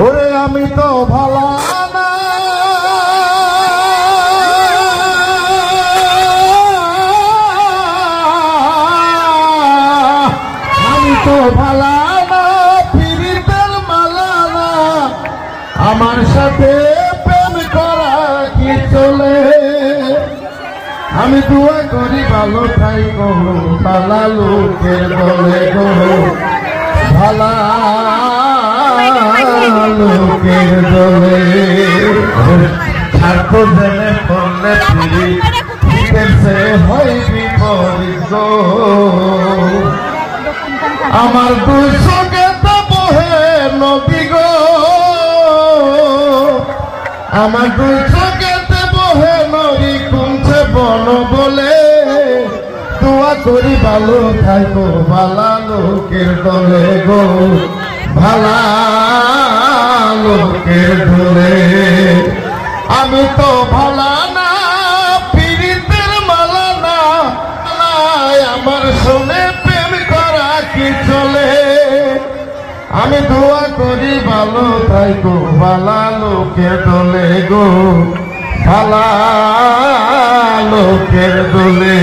ওরে আমি তো ভালো না, আমি তো ভালো না, পিরিতের মালা না, আমার সাথে প্রেম করা কি চলে? আমি দুয়া করি ভালো ঠাই গো, ভালা লোকের বলে গো, ভালা লোকের দলে। স্বার্থ জেনে পড়লে ফিরেছে হয় বিপরীত গো। আমার দুই চোখে তো বহে নদী গো, আমার দুই চোখে তো বহে নদী, কুমছে বন বলে। দোয়া করি ভালো থাকো, ভালা লোকের দলে গো, ভালা লোকের দলে। আমি তো ভালা না, পিরিতের মালা না, আমার শুনে প্রেম করা কি চলে? আমি দোয়া করি ভালো থাকো, ভালা লোকের দলে গো, ভালা লোকের দলে।